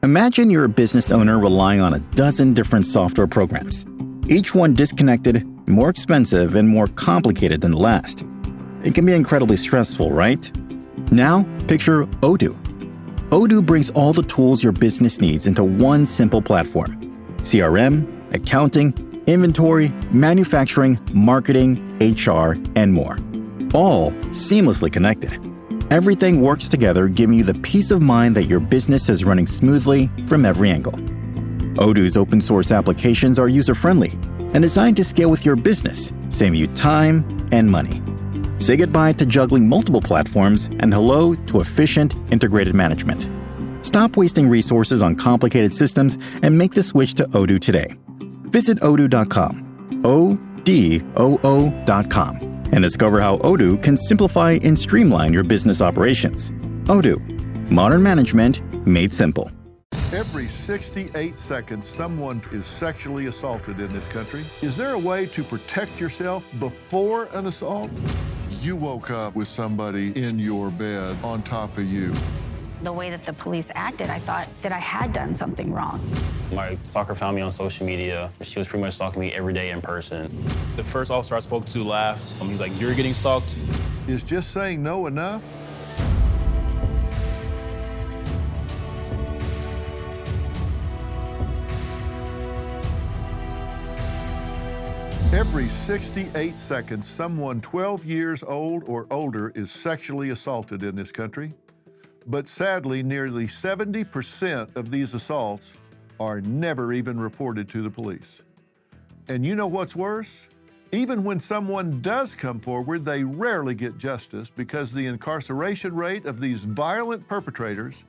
Imagine you're a business owner relying on a dozen different software programs, each one disconnected, more expensive, and more complicated than the last. It can be incredibly stressful, right? Now, picture Odoo. Odoo brings all the tools your business needs into one simple platform. CRM, accounting, inventory, manufacturing, marketing, HR, and more. All seamlessly connected. Everything works together, giving you the peace of mind that your business is running smoothly from every angle. Odoo's open source applications are user-friendly and designed to scale with your business, saving you time and money. Say goodbye to juggling multiple platforms and hello to efficient, integrated management. Stop wasting resources on complicated systems and make the switch to Odoo today. Visit odoo.com, ODOO.com, and discover how Odoo can simplify and streamline your business operations. Odoo, modern management made simple. Every 68 seconds, someone is sexually assaulted in this country. Is there a way to protect yourself before an assault? You woke up with somebody in your bed on top of you. The way that the police acted, I thought that I had done something wrong. My stalker found me on social media. She was pretty much stalking me every day in person. The first officer I spoke to laughed. He was like, "You're getting stalked." Is just saying no enough? Every 68 seconds, someone 12 years old or older is sexually assaulted in this country. But sadly, nearly 70% of these assaults are never even reported to the police. And you know what's worse? Even when someone does come forward, they rarely get justice because the incarceration rate of these violent perpetrators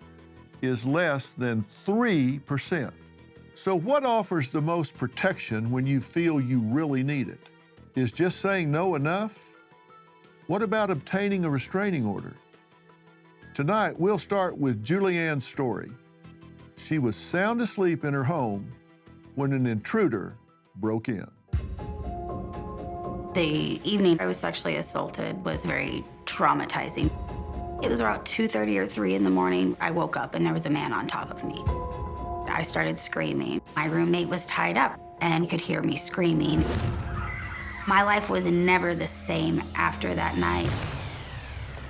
is less than 3%. So what offers the most protection when you feel you really need it? Is just saying no enough? What about obtaining a restraining order? Tonight, we'll start with Julianne's story. She was sound asleep in her home when an intruder broke in. The evening I was sexually assaulted was very traumatizing. It was around 2:30 or 3 in the morning. I woke up and there was a man on top of me. I started screaming. My roommate was tied up and could hear me screaming. My life was never the same after that night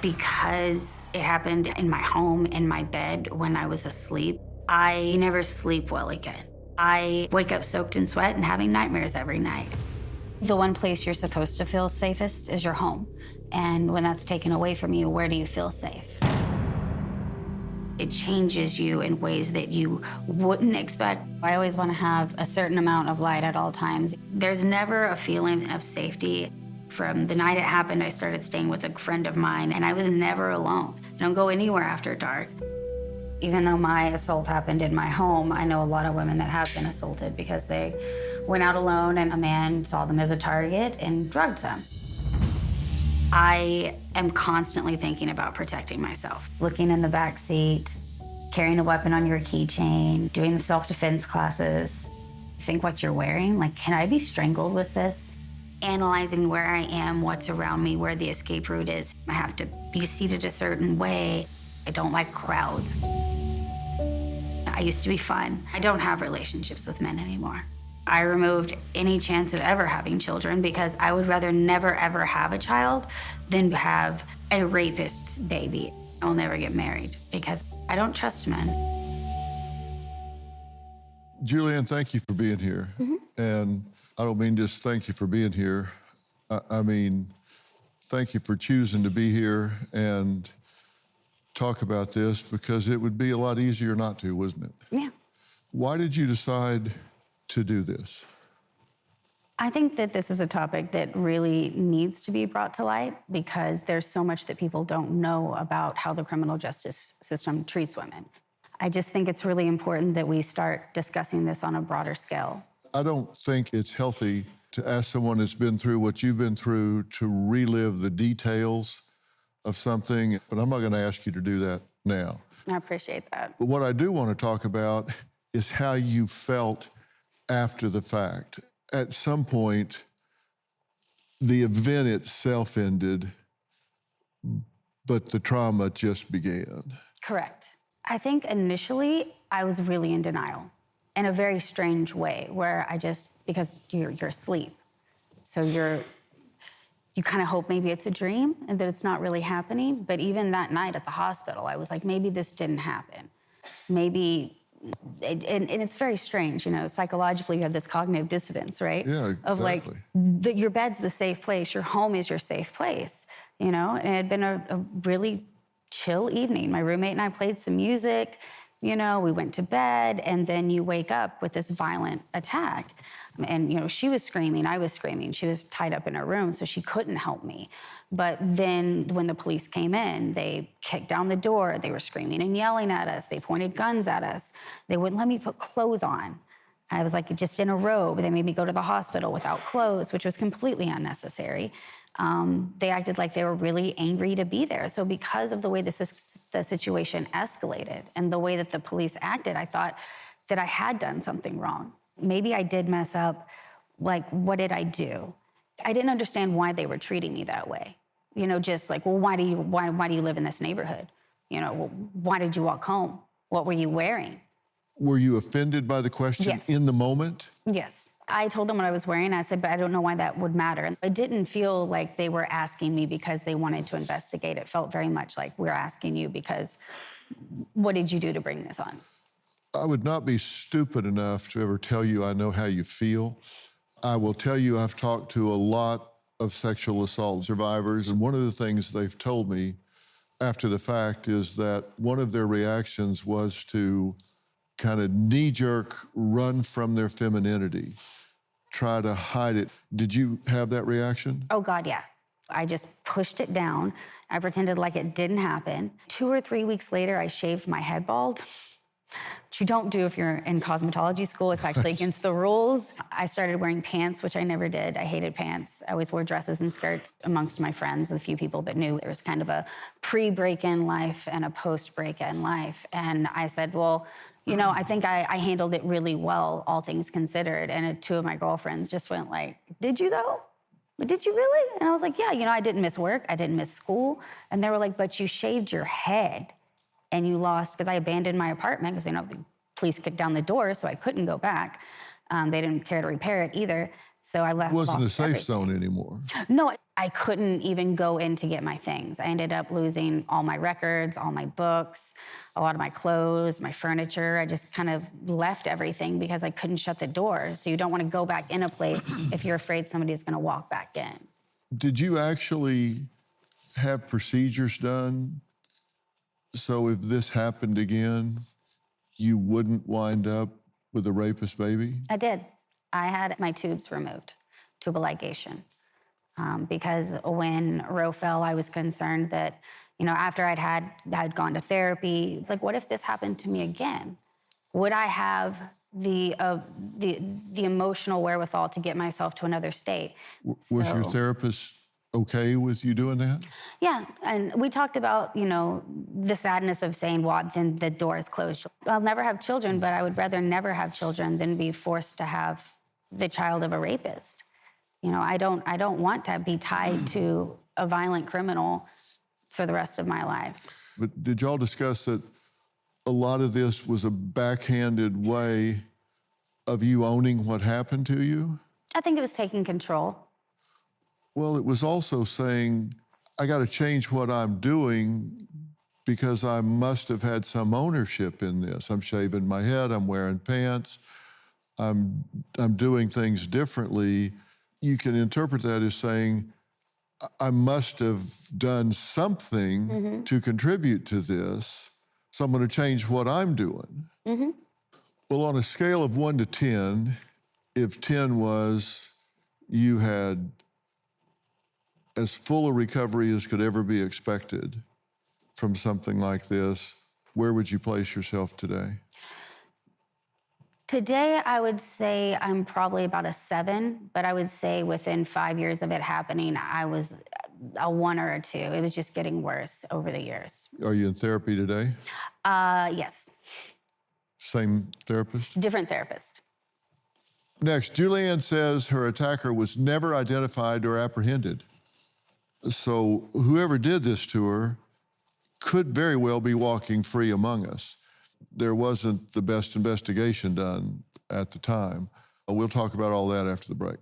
because it happened in my home, in my bed, when I was asleep. I never sleep well again. I wake up soaked in sweat and having nightmares every night. The one place you're supposed to feel safest is your home. And when that's taken away from you, where do you feel safe? It changes you in ways that you wouldn't expect. I always want to have a certain amount of light at all times. There's never a feeling of safety. From the night it happened, I started staying with a friend of mine, and I was never alone. I don't go anywhere after dark. Even though my assault happened in my home, I know a lot of women that have been assaulted because they went out alone and a man saw them as a target and drugged them. I am constantly thinking about protecting myself. Looking in the back seat, carrying a weapon on your keychain, doing the self-defense classes. Think what you're wearing, like, can I be strangled with this? Analyzing where I am, what's around me, where the escape route is. I have to be seated a certain way. I don't like crowds. I used to be fun. I don't have relationships with men anymore. I removed any chance of ever having children because I would rather never ever have a child than have a rapist's baby. I'll never get married because I don't trust men. Julianne, thank you for being here. And I don't mean just thank you for being here. I mean, thank you for choosing to be here and talk about this because it would be a lot easier not to, wouldn't it? Yeah. Why did you decide to do this? I think that this is a topic that really needs to be brought to light because there's so much that people don't know about how the criminal justice system treats women. I just think it's really important that we start discussing this on a broader scale. I don't think it's healthy to ask someone that's been through what you've been through to relive the details of something, but I'm not going to ask you to do that now. I appreciate that. But what I do want to talk about is how you felt after the fact. At some point, the event itself ended, but the trauma just began. Correct. I think initially I was really in denial in a very strange way where because you're asleep. So you kind of hope maybe it's a dream and that it's not really happening. But even that night at the hospital, I was like, maybe this didn't happen. Maybe, and it's very strange, psychologically you have this cognitive dissonance, right? Yeah, exactly. Of like, your bed's the safe place, your home is your safe place, and it had been a really chill evening. My roommate and I played some music, we went to bed, and then you wake up with this violent attack. And, she was screaming, I was screaming. She was tied up in her room, so she couldn't help me. But then when the police came in, they kicked down the door. They were screaming and yelling at us. They pointed guns at us. They wouldn't let me put clothes on. I was like just in a robe. They made me go to the hospital without clothes, which was completely unnecessary. They acted like they were really angry to be there. So because of the way the situation escalated and the way that the police acted, I thought that I had done something wrong. Maybe I did mess up. Like, what did I do? I didn't understand why they were treating me that way. Just like, well, why do you live in this neighborhood? Well, why did you walk home? What were you wearing? Were you offended by the question Yes. in the moment? Yes. I told them what I was wearing. I said, but I don't know why that would matter. It didn't feel like they were asking me because they wanted to investigate. It felt very much like, we're asking you because what did you do to bring this on? I would not be stupid enough to ever tell you I know how you feel. I will tell you I've talked to a lot of sexual assault survivors, and one of the things they've told me after the fact is that one of their reactions was to kind of knee-jerk run from their femininity, try to hide it. Did you have that reaction? Oh, God, yeah. I just pushed it down. I pretended like it didn't happen. 2 or 3 weeks later, I shaved my head bald, which you don't do if you're in cosmetology school. It's actually against the rules. I started wearing pants, which I never did. I hated pants. I always wore dresses and skirts amongst my friends, the few people that knew. There was kind of a pre-break-in life and a post-break-in life. And I said, well, I think I handled it really well, all things considered. And 2 of my girlfriends just went like, did you though? Did you really? And I was like, yeah, I didn't miss work. I didn't miss school. And they were like, but you shaved your head and you lost, because I abandoned my apartment because, the police kicked down the door, so I couldn't go back. They didn't care to repair it either. So I left. It wasn't a lost safe everything. zone anymore. No, I couldn't even go in to get my things. I ended up losing all my records, all my books, a lot of my clothes, my furniture. I just kind of left everything because I couldn't shut the door. So you don't want to go back in a place if you're afraid somebody's going to walk back in. Did you actually have procedures done so if this happened again, you wouldn't wind up with a rapist baby? I did. I had my tubes removed, tubal ligation. Because when Roe fell, I was concerned that, after I'd gone to therapy, it's like, what if this happened to me again? Would I have the emotional wherewithal to get myself to another state? Was your therapist okay with you doing that? Yeah, and we talked about, the sadness of saying, well, then the door is closed. I'll never have children, but I would rather never have children than be forced to have the child of a rapist. I don't want to be tied to a violent criminal for the rest of my life. But did y'all discuss that a lot of this was a backhanded way of you owning what happened to you? I think it was taking control. Well, it was also saying, I got to change what I'm doing because I must have had some ownership in this. I'm shaving my head, I'm wearing pants, I'm doing things differently. You can interpret that as saying, I must have done something to contribute to this, so I'm going to change what I'm doing. Well, on a scale of 1 to 10, if 10 was you had as full a recovery as could ever be expected from something like this, where would you place yourself today? Today, I would say I'm probably about a 7, but I would say within 5 years of it happening, I was a 1 or a 2. It was just getting worse over the years. Are you in therapy today? Yes. Same therapist? Different therapist. Next, Julianne says her attacker was never identified or apprehended. So whoever did this to her could very well be walking free among us. There wasn't the best investigation done at the time. We'll talk about all that after the break.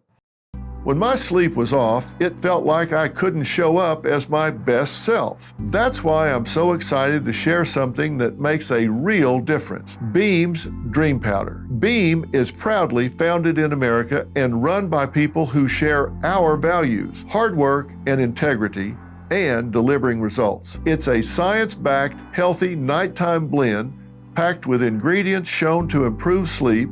When my sleep was off, it felt like I couldn't show up as my best self. That's why I'm so excited to share something that makes a real difference. Beam's Dream Powder. Beam is proudly founded in America and run by people who share our values, hard work and integrity, and delivering results. It's a science-backed, healthy nighttime blend packed with ingredients shown to improve sleep,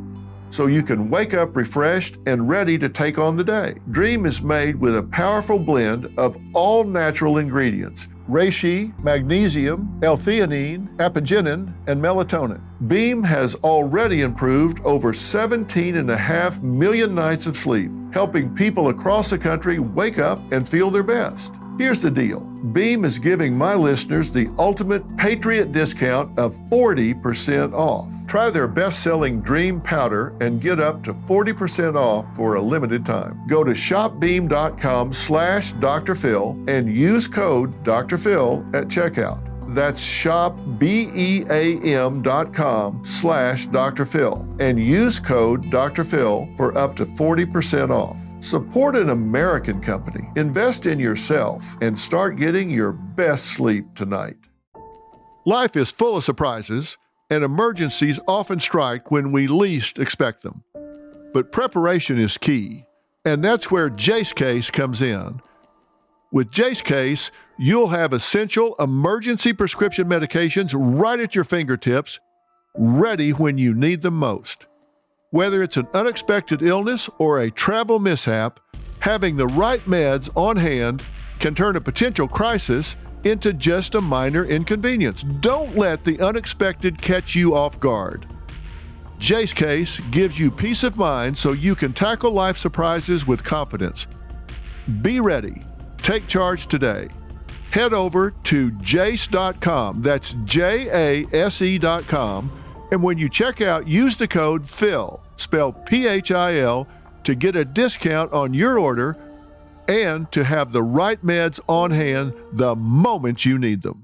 so you can wake up refreshed and ready to take on the day. Dream is made with a powerful blend of all natural ingredients: reishi, magnesium, L-theanine, apigenin, and melatonin. Beam has already improved over 17.5 million nights of sleep, helping people across the country wake up and feel their best. Here's the deal. Beam is giving my listeners the ultimate Patriot discount of 40% off. Try their best-selling Dream Powder and get up to 40% off for a limited time. Go to shopbeam.com/Dr. Phil and use code Dr. Phil at checkout. That's shopbeam.com/Dr. Phil and use code Dr. Phil for up to 40% off. Support an American company, invest in yourself, and start getting your best sleep tonight. Life is full of surprises, and emergencies often strike when we least expect them. But preparation is key, and that's where Jace Case comes in. With Jace Case, you'll have essential emergency prescription medications right at your fingertips, ready when you need them most. Whether it's an unexpected illness or a travel mishap, having the right meds on hand can turn a potential crisis into just a minor inconvenience. Don't let the unexpected catch you off guard. Jace Case gives you peace of mind so you can tackle life surprises with confidence. Be ready. Take charge today. Head over to jace.com. That's JASE.com. And when you check out, use the code PHIL, spelled PHIL, to get a discount on your order and to have the right meds on hand the moment you need them.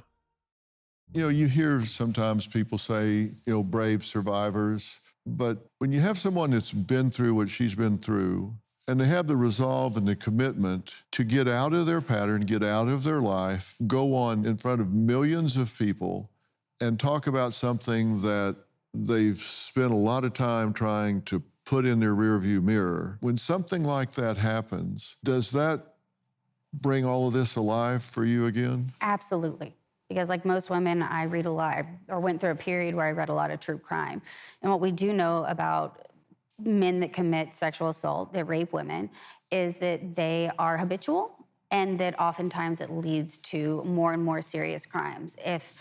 You hear sometimes people say, brave survivors, but when you have someone that's been through what she's been through, and they have the resolve and the commitment to get out of their pattern, get out of their life, go on in front of millions of people and talk about something that they've spent a lot of time trying to put in their rearview mirror. When something like that happens, does that bring all of this alive for you again? Absolutely. Because like most women, I read a lot, or went through a period where I read a lot of true crime. And what we do know about men that commit sexual assault, that rape women, is that they are habitual, and that oftentimes it leads to more and more serious crimes. If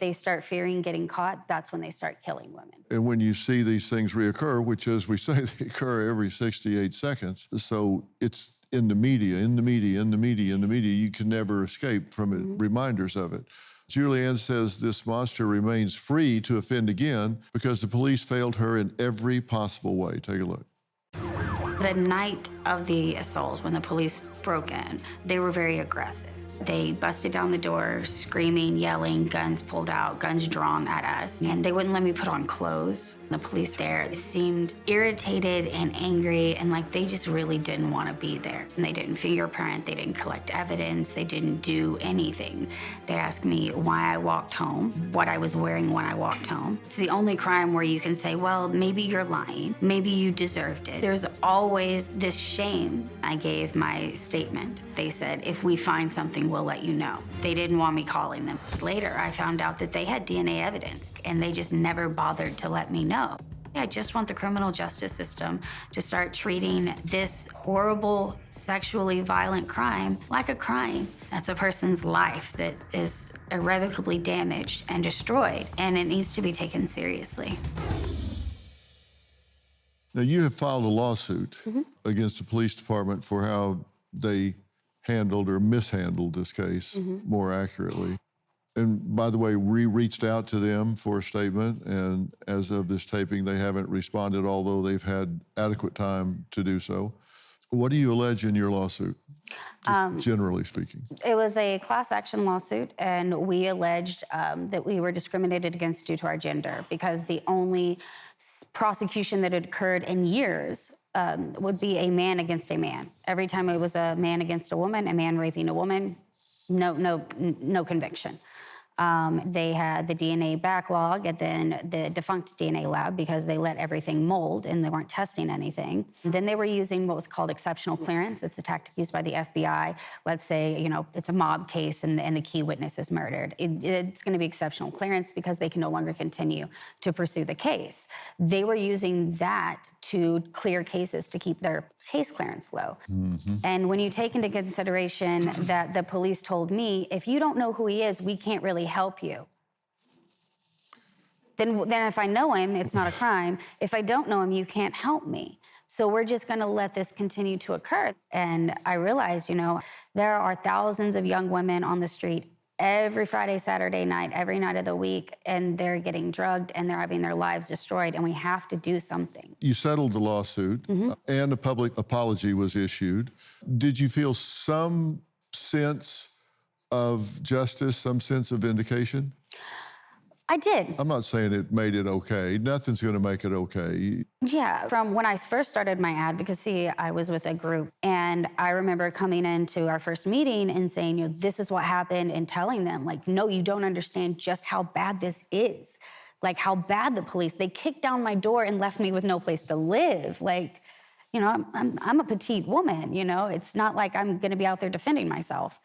they start fearing getting caught, that's when they start killing women. And when you see these things reoccur, which, as we say, they occur every 68 seconds, so it's in the media, you can never escape from it, reminders of it. Julianne says this monster remains free to offend again because the police failed her in every possible way. Take a look. The night of the assault, when the police broke in, they were very aggressive. They busted down the door, screaming, yelling, guns pulled out, guns drawn at us, and they wouldn't let me put on clothes. The police there seemed irritated and angry, and like they just really didn't want to be there. And they didn't fingerprint, they didn't collect evidence, they didn't do anything. They asked me why I walked home, what I was wearing when I walked home. It's the only crime where you can say, well, maybe you're lying, maybe you deserved it. There's always this shame. I gave my statement. They said, if we find something, we'll let you know. They didn't want me calling them. Later, I found out that they had DNA evidence, and they just never bothered to let me know. I just want the criminal justice system to start treating this horrible, sexually violent crime like a crime. That's a person's life that is irrevocably damaged and destroyed, and it needs to be taken seriously. Now, you have filed a lawsuit against the police department for how they handled or mishandled this case, more accurately. And by the way, we reached out to them for a statement, and as of this taping, they haven't responded, although they've had adequate time to do so. What do you allege in your lawsuit? Just generally speaking. It was a class action lawsuit, and we alleged that we were discriminated against due to our gender, because the only prosecution that had occurred in years would be a man against a man. Every time it was a man against a woman, a man raping a woman, no conviction. They had the DNA backlog and then the defunct DNA lab because they let everything mold and they weren't testing anything. And then they were using what was called exceptional clearance. It's a tactic used by the FBI. Let's say, you know, it's a mob case and the key witness is murdered. It's going to be exceptional clearance because they can no longer continue to pursue the case. They were using that to clear cases to keep their case clearance low. Mm-hmm. And when you take into consideration that the police told me, if you don't know who he is, we can't really help you. Then if I know him, it's not a crime. If I don't know him, you can't help me. So we're just gonna let this continue to occur. And I realized, you know, there are thousands of young women on the street every Friday, Saturday night, every night of the week, and they're getting drugged and they're having their lives destroyed, and we have to do something. You settled the lawsuit, and a public apology was issued. Did you feel some sense of justice, some sense of vindication? I did. I'm not saying it made it okay. Nothing's going to make it okay. Yeah, from when I first started my advocacy, I was with a group, and I remember coming into our first meeting and saying, you know, this is what happened, and telling them, like, no, you don't understand just how bad this is. Like, how bad the police, they kicked down my door and left me with no place to live. Like, you know, I'm a petite woman, you know? It's not like I'm gonna be out there defending myself.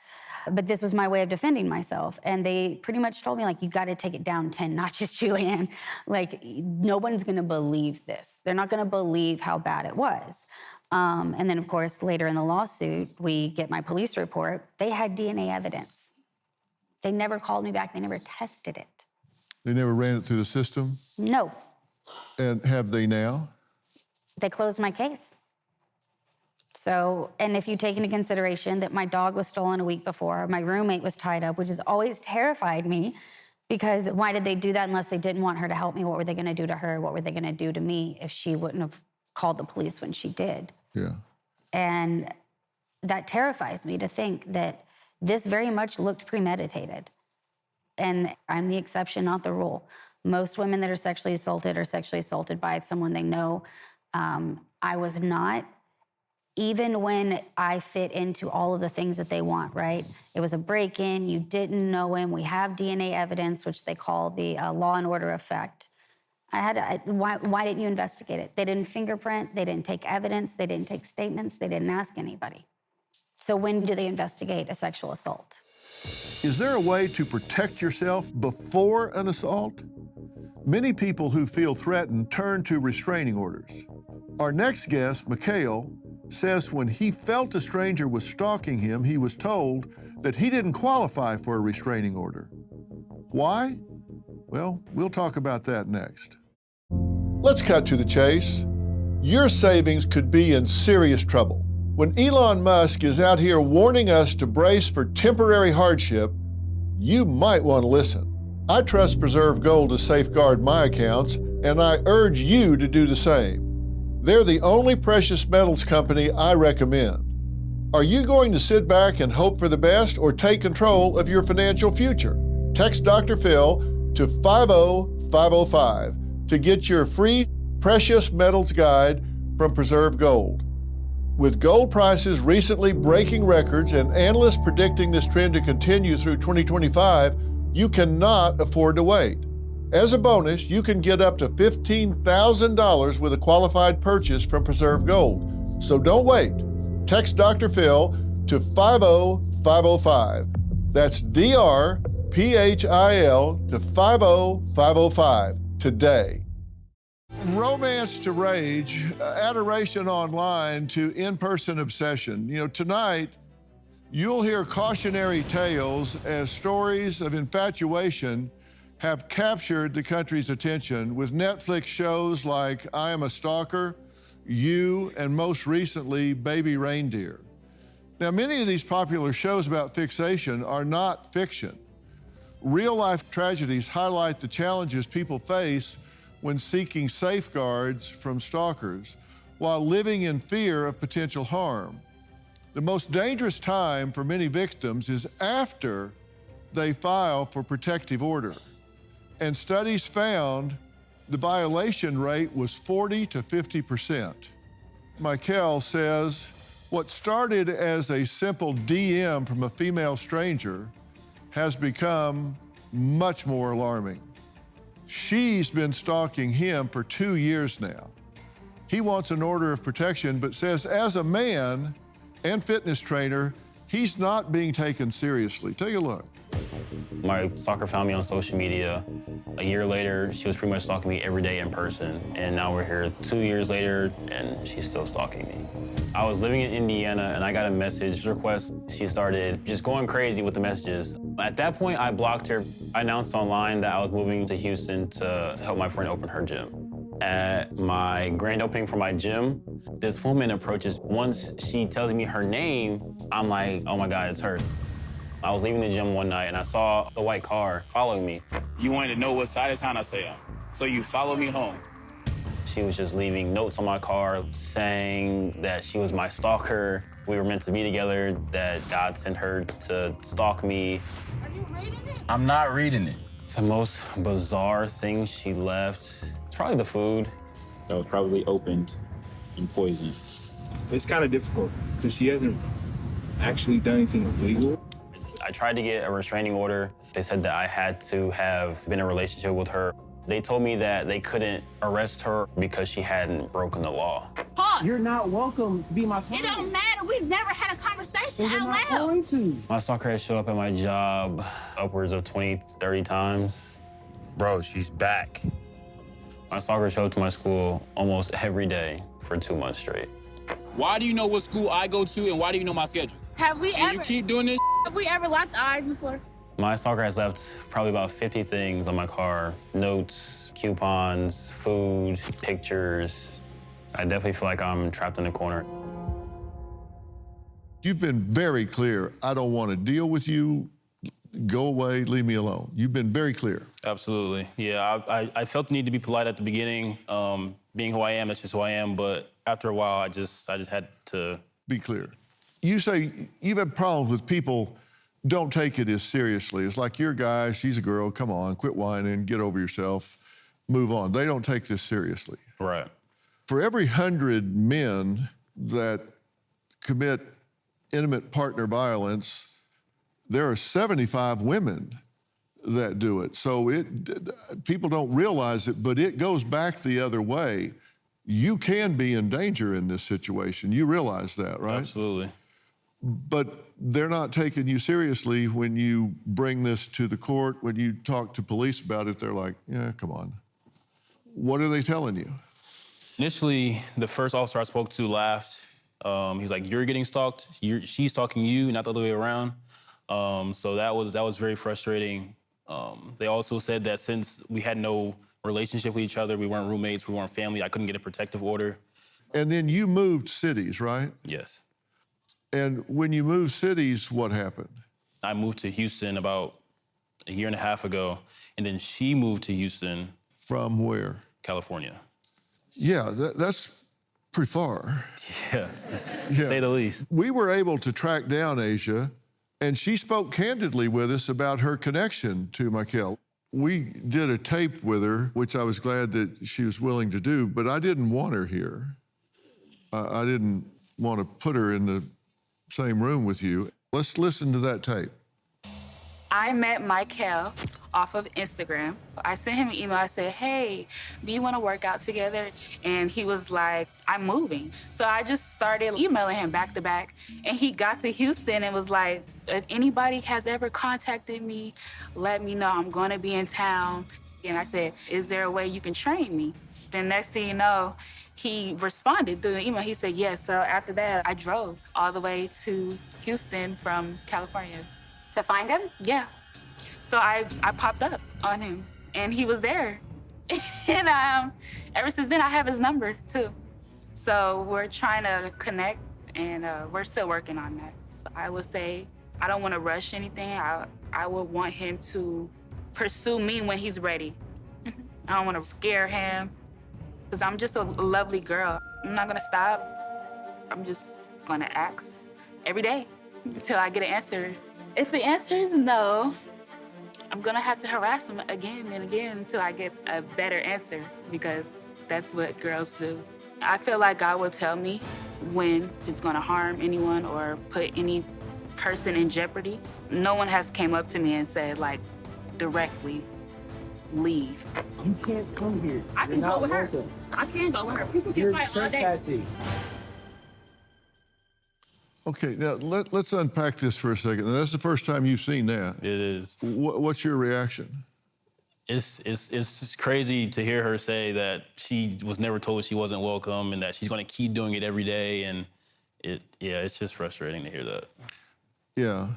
But this was my way of defending myself. And they pretty much told me, like, you gotta take it down 10 notches, Julianne. Like, no one's gonna believe this. They're not gonna believe how bad it was. And then, of course, later in the lawsuit, we get my police report. They had DNA evidence. They never called me back. They never tested it. They never ran it through the system? No. And have they now? They closed my case. So, and if you take into consideration that my dog was stolen a week before, my roommate was tied up, which has always terrified me, because why did they do that unless they didn't want her to help me? What were they gonna do to her? What were they gonna do to me if she wouldn't have called the police when she did? Yeah. And that terrifies me to think that this very much looked premeditated. And I'm the exception, not the rule. Most women that are sexually assaulted by someone they know. I was not. Even when I fit into all of the things that they want, right? It was a break-in, you didn't know him, we have DNA evidence, which they call the law and order effect. Why didn't you investigate it? They didn't fingerprint, they didn't take evidence, they didn't take statements, they didn't ask anybody. So when do they investigate a sexual assault? Is there a way to protect yourself before an assault? Many people who feel threatened turn to restraining orders. Our next guest, Mikhail, says when he felt a stranger was stalking him, he was told that he didn't qualify for a restraining order. Why? Well, we'll talk about that next. Let's cut to the chase. Your savings could be in serious trouble. When Elon Musk is out here warning us to brace for temporary hardship, you might want to listen. I trust Preserve Gold to safeguard my accounts, and I urge you to do the same. They're the only precious metals company I recommend. Are you going to sit back and hope for the best or take control of your financial future? Text Dr. Phil to 50505 to get your free precious metals guide from Preserve Gold. With gold prices recently breaking records and analysts predicting this trend to continue through 2025, you cannot afford to wait. As a bonus, you can get up to $15,000 with a qualified purchase from Preserve Gold. So don't wait. Text Dr. Phil to 50505. That's DRPHIL to 50505 today. Romance to rage, adoration online to in-person obsession. You know, tonight, you'll hear cautionary tales as stories of infatuation have captured the country's attention with Netflix shows like I Am a Stalker, You, and most recently, Baby Reindeer. Now, many of these popular shows about fixation are not fiction. Real-life tragedies highlight the challenges people face when seeking safeguards from stalkers while living in fear of potential harm. The most dangerous time for many victims is after they file for protective order. And studies found the violation rate was 40 to 50%. Michael says, what started as a simple DM from a female stranger has become much more alarming. She's been stalking him for 2 years now. He wants an order of protection, but says as a man and fitness trainer, he's not being taken seriously. Take a look. My stalker found me on social media. A year later, she was pretty much stalking me every day in person. And now we're here 2 years later, and she's still stalking me. I was living in Indiana, and I got a message request. She started just going crazy with the messages. At that point, I blocked her. I announced online that I was moving to Houston to help my friend open her gym. At my grand opening for my gym, this woman approaches. Once she tells me her name, I'm like, oh my God, it's her. I was leaving the gym one night and I saw the white car following me. You wanted to know what side of town I stay on, so you followed me home. She was just leaving notes on my car saying that she was my stalker. We were meant to be together, that God sent her to stalk me. Are you reading it? I'm not reading it. The most bizarre thing she left, it's probably the food. That was probably opened and poisoned. It's kind of difficult because she hasn't actually done anything illegal. I tried to get a restraining order. They said that I had to have been in a relationship with her. They told me that they couldn't arrest her because she hadn't broken the law. Pause. You're not welcome to be my client. It don't matter. We've never had a conversation And you're out not loud. going to. My stalker has showed up at my job upwards of 20, 30 times. Bro, she's back. My stalker showed up to my school almost every day for 2 months straight. Why do you know what school I go to and why do you know my schedule? Have we Can ever? you keep doing this? Have we ever locked eyes before? My stalker has left probably about 50 things on my car. Notes, coupons, food, pictures. I definitely feel like I'm trapped in a corner. You've been very clear. I don't want to deal with you. Go away, leave me alone. You've been very clear. Absolutely. Yeah, I felt the need to be polite at the beginning. Being who I am, that's just who I am. But after a while, I just had to. Be clear. You say you've had problems with people don't take it as seriously. It's like your guy, she's a girl, come on, quit whining, get over yourself, move on. They don't take this seriously. Right. For every 100 men that commit intimate partner violence, there are 75 women that do it. So people don't realize it, but it goes back the other way. You can be in danger in this situation. You realize that, right? Absolutely. But they're not taking you seriously when you bring this to the court. When you talk to police about it, they're like, yeah, come on. What are they telling you? Initially, the first officer I spoke to laughed. He was like, "You're getting stalked. She's stalking you, not the other way around." So that was very frustrating. They also said that since we had no relationship with each other, we weren't roommates, we weren't family, I couldn't get a protective order. And then you moved cities, right? Yes. And when you moved cities, what happened? I moved to Houston about a year and a half ago, and then she moved to Houston. From where? California. Yeah, that's pretty far. Yeah, to say the least. We were able to track down Asia, and she spoke candidly with us about her connection to Michael. We did a tape with her, which I was glad that she was willing to do, but I didn't want her here. I didn't want to put her in the same room with you. Let's listen to that tape. I met Michael off of Instagram. I sent him an email. I said, hey, do you want to work out together? And he was like, I'm moving. So I just started emailing him back to back. And he got to Houston and was like, if anybody has ever contacted me, let me know. I'm going to be in town. And I said, is there a way you can train me? Then next thing you know, he responded through the email. He said, yes. So after that, I drove all the way to Houston from California. To find him? Yeah. So I popped up on him, and he was there. And ever since then, I have his number, too. So we're trying to connect, and we're still working on that. So I would say I don't want to rush anything. I would want him to pursue me when he's ready. I don't want to scare him, because I'm just a lovely girl. I'm not going to stop. I'm just going to ask every day until I get an answer. If the answer is no, I'm gonna have to harass him again and again until I get a better answer, because that's what girls do. I feel like God will tell me when it's gonna harm anyone or put any person in jeopardy. No one has came up to me and said, like, directly, leave. You can't come here. I can go with her. I can go with her. People can You're fight all day. trespassing. Okay, now let's unpack this for a second. Now, that's the first time you've seen that. It is. What's your reaction? It's just crazy to hear her say that she was never told she wasn't welcome and that she's going to keep doing it every day. And it's just frustrating to hear that. Yeah.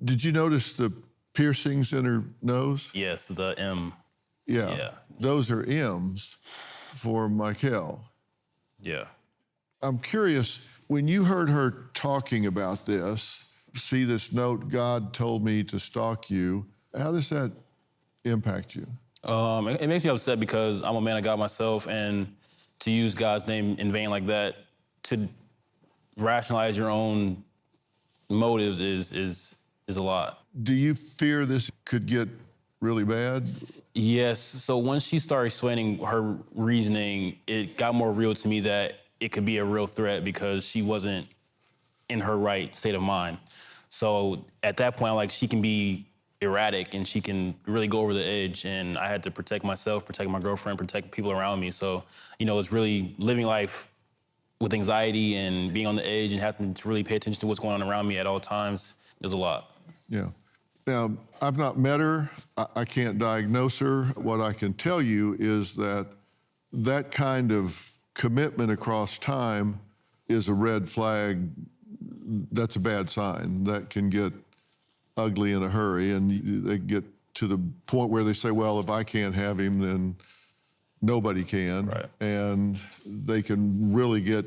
Did you notice the piercings in her nose? Yes, the M. Yeah. Those are M's for Michael. Yeah. I'm curious, when you heard her talking about this, see this note, God told me to stalk you, how does that impact you? It makes me upset because I'm a man of God myself, and to use God's name in vain like that, to rationalize your own motives is a lot. Do you fear this could get really bad? Yes. So once she started explaining her reasoning, it got more real to me that it could be a real threat because she wasn't in her right state of mind. So at that point, like, she can be erratic and she can really go over the edge. And I had to protect myself, protect my girlfriend, protect people around me. So, it's really living life with anxiety and being on the edge and having to really pay attention to what's going on around me at all times. There's a lot. Yeah. Now, I've not met her. I can't diagnose her. What I can tell you is that kind of commitment across time is a red flag. That's a bad sign. That can get ugly in a hurry, and they get to the point where they say, well, if I can't have him, then nobody can. Right. And they can really get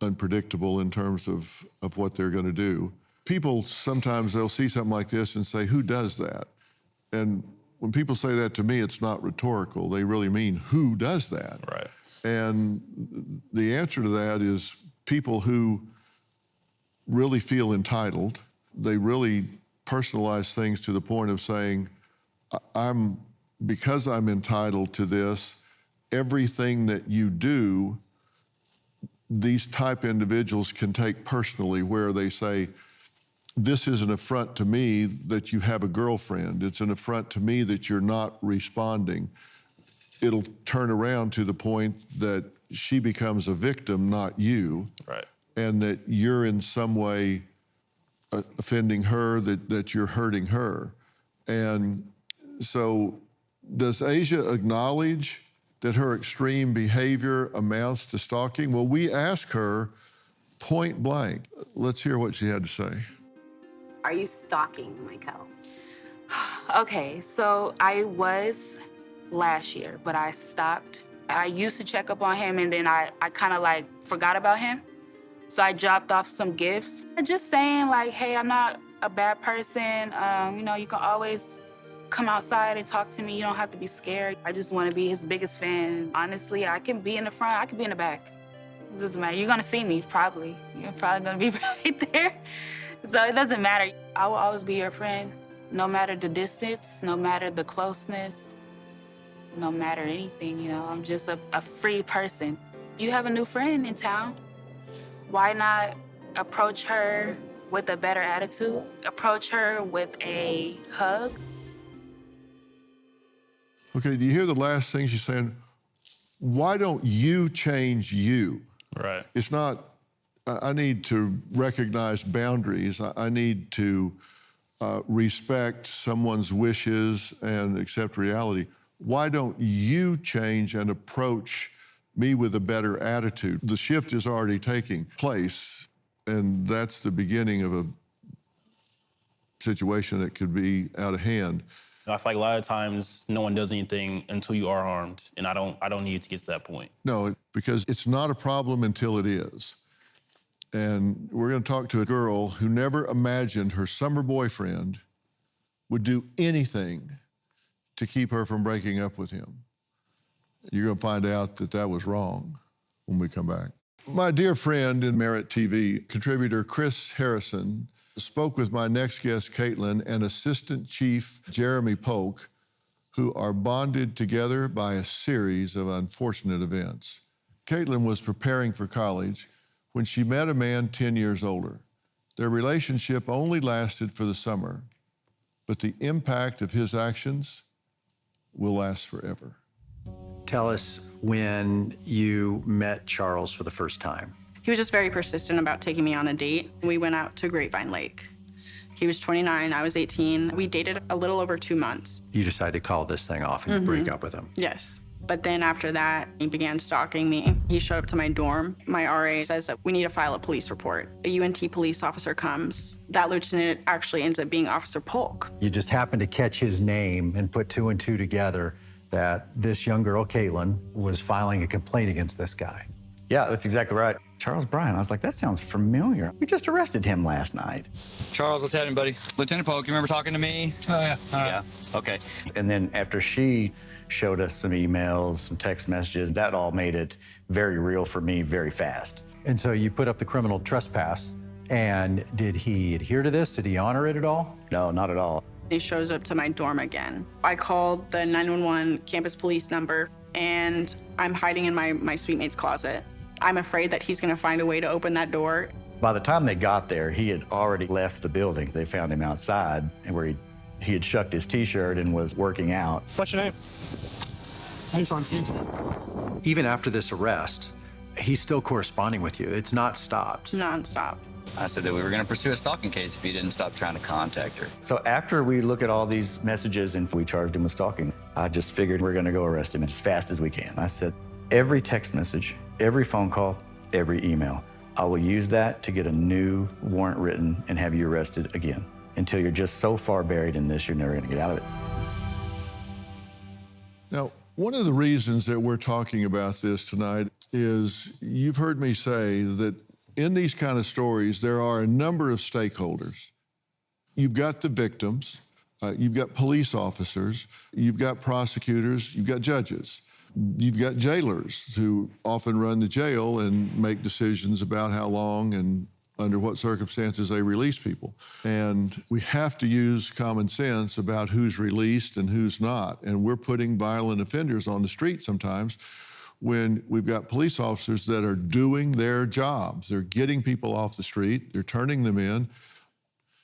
unpredictable in terms of what they're going to do. People, sometimes they'll see something like this and say, who does that? And when people say that to me, it's not rhetorical. They really mean, who does that? Right. And the answer to that is people who really feel entitled. They really personalize things to the point of saying, because I'm entitled to this, everything that you do, these type individuals can take personally, where they say, this is an affront to me that you have a girlfriend. It's an affront to me that you're not responding. It'll turn around to the point that she becomes a victim, not you. Right. And that you're in some way offending her, that you're hurting her. And so does Asia acknowledge that her extreme behavior amounts to stalking? Well, we asked her point blank. Let's hear what she had to say. Are you stalking Michael? Okay, so I was last year, but I stopped. I used to check up on him, and then I kind of like forgot about him. So I dropped off some gifts. Just saying, like, hey, I'm not a bad person. You can always come outside and talk to me. You don't have to be scared. I just want to be his biggest fan. Honestly, I can be in the front, I can be in the back. It doesn't matter. You're gonna see me, probably. You're probably gonna be right there. So it doesn't matter. I will always be your friend, no matter the distance, no matter the closeness, no matter anything, I'm just a free person. If you have a new friend in town, why not approach her with a better attitude? Approach her with a hug. Okay, do you hear the last thing she's saying? Why don't you change you? Right. It's not, I need to recognize boundaries. I need to respect someone's wishes and accept reality. Why don't you change and approach me with a better attitude? The shift is already taking place, and that's the beginning of a situation that could be out of hand. I feel like a lot of times no one does anything until you are harmed, and I don't need to get to that point. No, because it's not a problem until it is. And we're going to talk to a girl who never imagined her summer boyfriend would do anything to keep her from breaking up with him. You're going to find out that that was wrong when we come back. My dear friend and Merit TV contributor Chris Harrison spoke with my next guest, Caitlin, and Assistant Chief Jeremy Polk, who are bonded together by a series of unfortunate events. Caitlin was preparing for college when she met a man 10 years older. Their relationship only lasted for the summer, but the impact of his actions will last forever. Tell us when you met Charles for the first time. He was just very persistent about taking me on a date. We went out to Grapevine Lake. He was 29, I was 18. We dated a little over 2 months. You decided to call this thing off and you break up with him. Yes. But then after that, he began stalking me. He showed up to my dorm. My RA says that we need to file a police report. A UNT police officer comes. That lieutenant actually ends up being Officer Polk. You just happened to catch his name and put 2 and 2 together that this young girl, Caitlin, was filing a complaint against this guy. Yeah, that's exactly right. Charles Bryan, I was like, that sounds familiar. We just arrested him last night. Charles, what's happening, buddy? Lieutenant Polk, you remember talking to me? Oh, yeah. All right. Yeah, okay. And then after she showed us some emails, some text messages, that all made it very real for me very fast. And so you put up the criminal trespass, and did he adhere to this? Did he honor it at all? No, not at all. He shows up to my dorm again. I called the 911 campus police number, and I'm hiding in my suite mate's closet. I'm afraid that he's gonna find a way to open that door. By the time they got there, he had already left the building. They found him outside where he had shucked his t-shirt and was working out. What's your name? How you doing? Even after this arrest, he's still corresponding with you. It's not stopped. Nonstop. I said that we were going to pursue a stalking case if you didn't stop trying to contact her. So after we look at all these messages and we charged him with stalking, I just figured we're gonna go arrest him as fast as we can. I said, every text message, every phone call, every email, I will use that to get a new warrant written and have you arrested again. Until you're just so far buried in this, you're never gonna get out of it. Now, one of the reasons that we're talking about this tonight is you've heard me say that in these kind of stories, there are a number of stakeholders. You've got the victims, you've got police officers, you've got prosecutors, you've got judges. You've got jailers who often run the jail and make decisions about how long and under what circumstances they release people. And we have to use common sense about who's released and who's not. And we're putting violent offenders on the street sometimes when we've got police officers that are doing their jobs. They're getting people off the street, they're turning them in,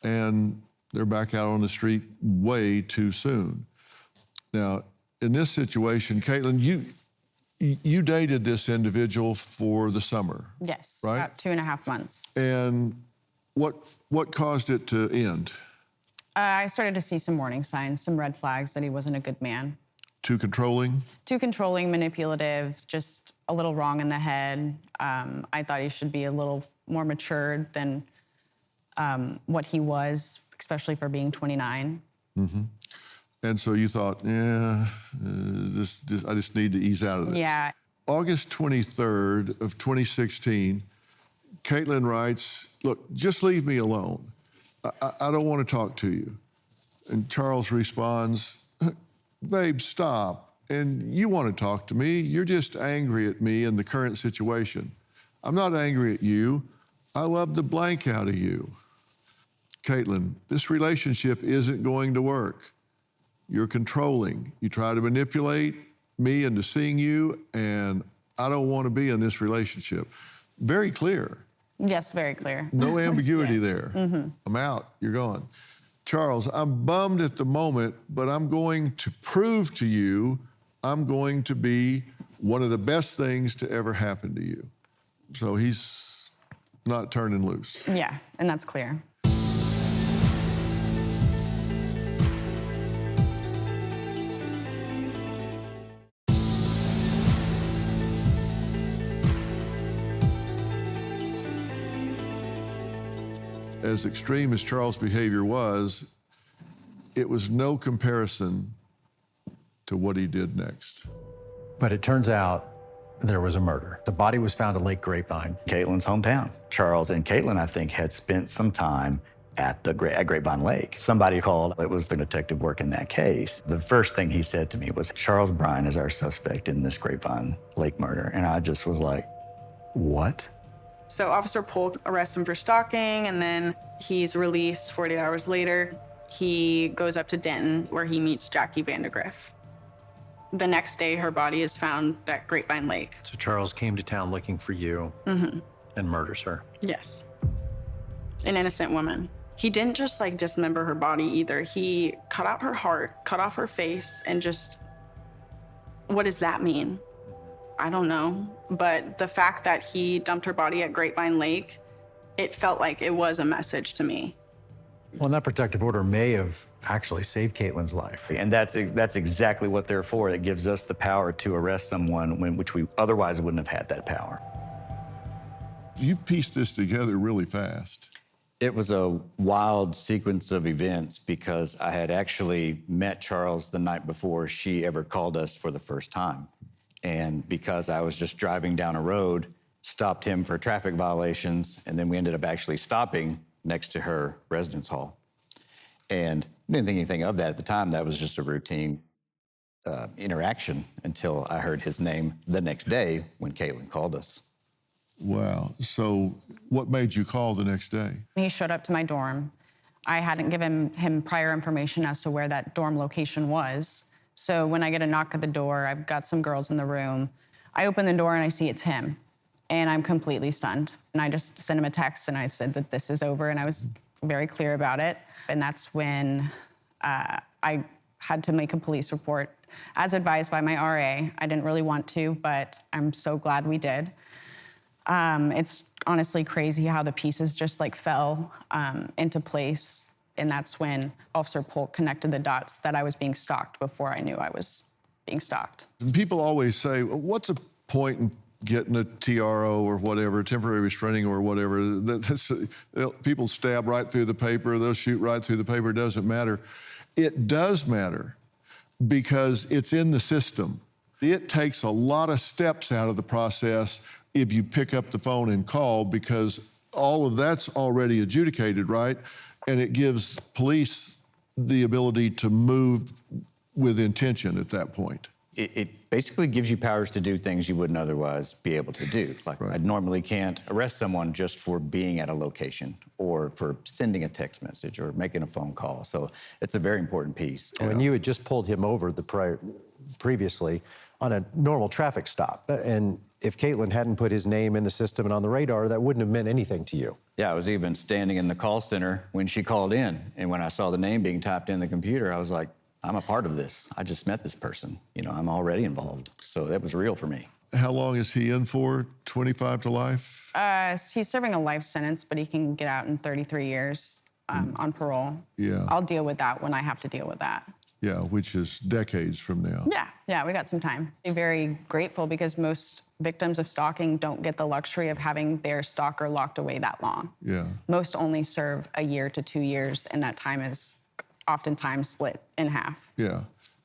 and they're back out on the street way too soon. Now, in this situation, Caitlin, you dated this individual for the summer. Yes, right? about 2.5 months. And what caused it to end? I started to see some warning signs, some red flags that he wasn't a good man. Too controlling? Too controlling, manipulative, just a little wrong in the head. I thought he should be a little more matured than what he was, especially for being 29. Mm-hmm. And so you thought, yeah, I just need to ease out of this. Yeah. August 23rd of 2016, Caitlin writes, look, just leave me alone. I don't want to talk to you. And Charles responds, babe, stop. And you want to talk to me. You're just angry at me in the current situation. I'm not angry at you. I love the blank out of you. Caitlin, this relationship isn't going to work. You're controlling. You try to manipulate me into seeing you, and I don't want to be in this relationship. Very clear. Yes, very clear. No ambiguity Yes. there. Mm-hmm. I'm out, you're gone. Charles, I'm bummed at the moment, but I'm going to prove to you I'm going to be one of the best things to ever happen to you. So he's not turning loose. Yeah, and that's clear. As extreme as Charles' behavior was, it was no comparison to what he did next. But it turns out there was a murder. The body was found at Lake Grapevine. Caitlin's hometown. Charles and Caitlin, I think, had spent some time at Grapevine Lake. Somebody called. It was the detective working that case. The first thing he said to me was, Charles Bryan is our suspect in this Grapevine Lake murder. And I just was like, What? So Officer Polk arrests him for stalking, and then he's released 48 hours later. He goes up to Denton, where he meets Jackie Vandegrift. The next day, her body is found at Grapevine Lake. So Charles came to town looking for you and murders her. Yes. An innocent woman. He didn't just like dismember her body either. He cut out her heart, cut off her face, and just, what does that mean? I don't know. But the fact that he dumped her body at Grapevine Lake, it felt like it was a message to me. Well, that protective order may have actually saved Caitlin's life. And that's exactly what they're for. It gives us the power to arrest someone which we otherwise wouldn't have had that power. You pieced this together really fast. It was a wild sequence of events because I had actually met Charles the night before she ever called us for the first time. And because I was just driving down a road, stopped him for traffic violations, and then we ended up actually stopping next to her residence hall. And I didn't think anything of that at the time. That was just a routine interaction until I heard his name the next day when Caitlin called us. Wow. So what made you call the next day? He showed up to my dorm. I hadn't given him prior information as to where that dorm location was. So when I get a knock at the door, I've got some girls in the room. I open the door and I see it's him. And I'm completely stunned. And I just sent him a text and I said that this is over, and I was very clear about it. And that's when I had to make a police report, as advised by my RA. I didn't really want to, but I'm so glad we did. It's honestly crazy how the pieces just like fell into place. And that's when Officer Polk connected the dots that I was being stalked before I knew I was being stalked. And people always say, well, what's a point in getting a TRO or whatever, temporary restraining or whatever? People stab right through the paper, they'll shoot right through the paper, it doesn't matter. It does matter because it's in the system. It takes a lot of steps out of the process if you pick up the phone and call, because all of that's already adjudicated, right? And it gives police the ability to move with intention at that point. It basically gives you powers to do things you wouldn't otherwise be able to do. Like I normally can't arrest someone just for being at a location or for sending a text message or making a phone call. So it's a very important piece. Oh, and you had just pulled him over previously on a normal traffic stop. And if Caitlin hadn't put his name in the system and on the radar, that wouldn't have meant anything to you. Yeah, I was even standing in the call center when she called in. And when I saw the name being typed in the computer, I was like, I'm a part of this. I just met this person. You know, I'm already involved. So that was real for me. How long is he in for? 25 to life? He's serving a life sentence, but he can get out in 33 years on parole. Yeah. I'll deal with that when I have to deal with that. Yeah, which is decades from now. Yeah, we got some time. I'm very grateful because most victims of stalking don't get the luxury of having their stalker locked away that long. Yeah. Most only serve a year to 2 years, and that time is oftentimes split in half. Yeah.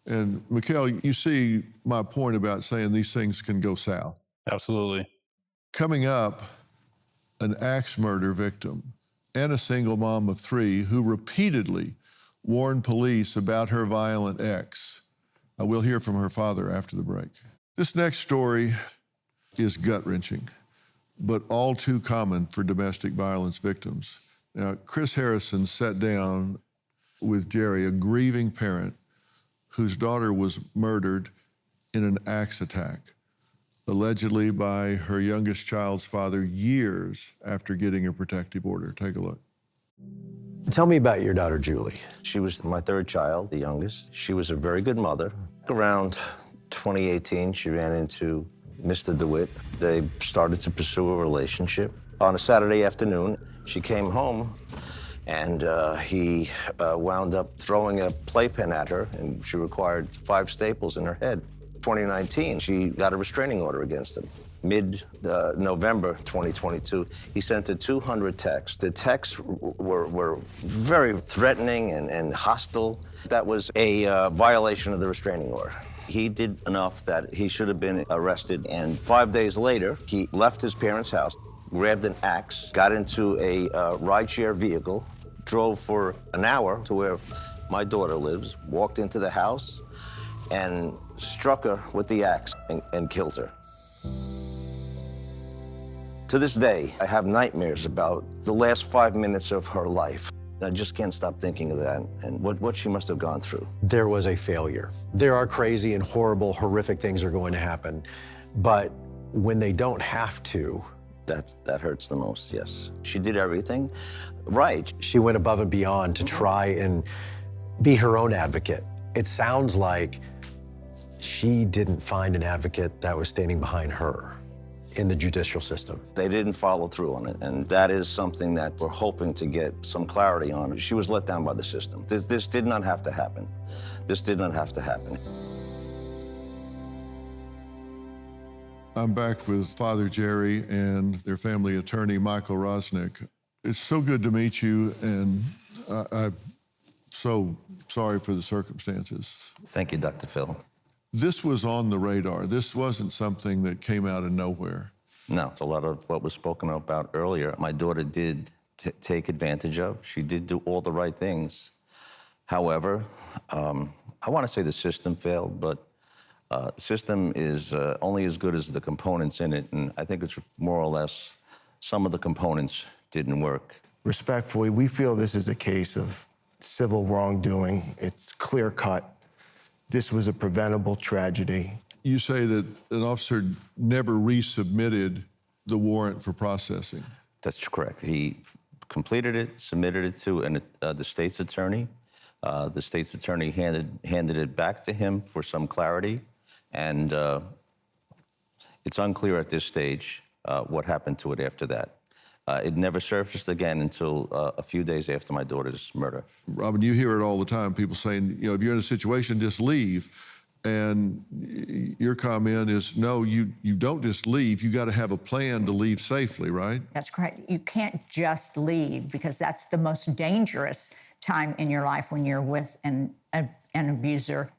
And Mikhail, you see my point about saying these things can go south. Absolutely. Coming up, an axe murder victim and a single mom of 3 who repeatedly warned police about her violent ex. We'll hear from her father after the break. This next story is gut-wrenching, but all too common for domestic violence victims. Now, Chris Harrison sat down with Jerry, a grieving parent whose daughter was murdered in an axe attack, allegedly by her youngest child's father years after getting a protective order. Take a look. Tell me about your daughter, Julie. She was my 3rd child, the youngest. She was a very good mother. Around 2018, she ran into Mr. DeWitt. They started to pursue a relationship. On a Saturday afternoon, she came home and he wound up throwing a playpen at her, and she required 5 staples in her head. 2019, she got a restraining order against him. Mid-November 2022, he sent her 200 texts. The texts were very threatening and hostile. That was a violation of the restraining order. He did enough that he should have been arrested, and 5 days later, he left his parents' house, grabbed an axe, got into a rideshare vehicle, drove for an hour to where my daughter lives, walked into the house, and struck her with the axe and killed her. To this day, I have nightmares about the last 5 minutes of her life. I just can't stop thinking of that and what she must have gone through. There was a failure. There are crazy and horrible, horrific things are going to happen, but when they don't have to, that hurts the most, yes. She did everything right. She went above and beyond to try and be her own advocate. It sounds like she didn't find an advocate that was standing behind her in the judicial system. They didn't follow through on it, and that is something that we're hoping to get some clarity on. She was let down by the system. This did not have to happen. This did not have to happen. I'm back with Father Jerry and their family attorney, Michael Rosnick. It's so good to meet you, and I'm so sorry for the circumstances. Thank you, Dr. Phil. This was on the radar. This wasn't something that came out of nowhere. No, a lot of what was spoken about earlier, my daughter did take advantage of. She did do all the right things. However, I want to say the system failed, but the system is only as good as the components in it, and I think it's more or less some of the components didn't work. Respectfully, we feel this is a case of civil wrongdoing. It's clear-cut. This was a preventable tragedy. You say that an officer never resubmitted the warrant for processing. That's correct. He completed it, submitted it to the state's attorney. The state's attorney handed it back to him for some clarity, and it's unclear at this stage what happened to it after that. It never surfaced again until a few days after my daughter's murder. Robin, you hear it all the time, people saying, if you're in a situation, just leave. And your comment is, no, you don't just leave. You got to have a plan to leave safely, right? That's correct. You can't just leave, because that's the most dangerous time in your life when you're with an abuser.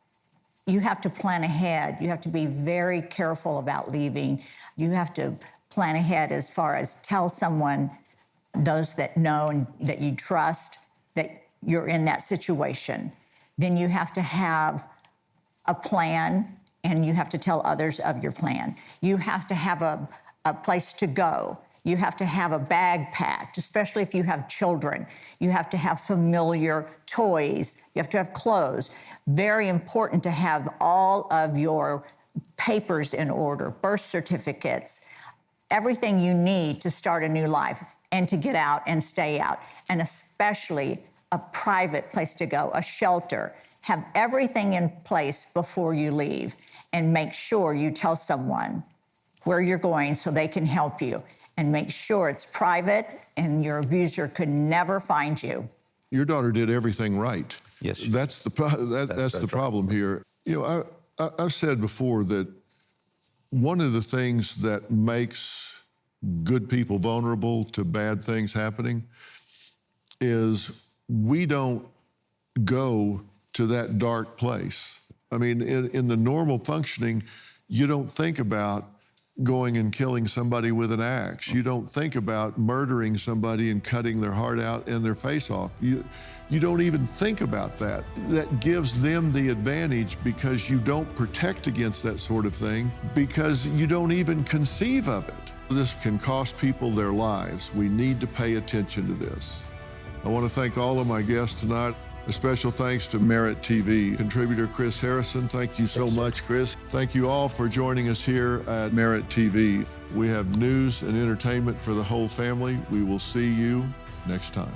You have to plan ahead. You have to be very careful about leaving. You have to plan ahead as far as tell someone, those that know and that you trust, that you're in that situation. Then you have to have a plan, and you have to tell others of your plan. You have to have a place to go. You have to have a bag packed, especially if you have children. You have to have familiar toys. You have to have clothes. Very important to have all of your papers in order, birth certificates, everything you need to start a new life and to get out and stay out, and especially a private place to go, a shelter. Have everything in place before you leave, and make sure you tell someone where you're going so they can help you, and make sure it's private and your abuser could never find you. Your daughter did everything right. Yes. That's the problem here. I've said before that one of the things that makes good people vulnerable to bad things happening is we don't go to that dark place. I mean, in the normal functioning, you don't think about going and killing somebody with an axe. You don't think about murdering somebody and cutting their heart out and their face off. You don't even think about that. That gives them the advantage, because you don't protect against that sort of thing, because you don't even conceive of it. This can cost people their lives. We need to pay attention to this. I want to thank all of my guests tonight. A special thanks to Merit TV contributor Chris Harrison. Thank you so much, Chris. Thank you all for joining us here at Merit TV. We have news and entertainment for the whole family. We will see you next time.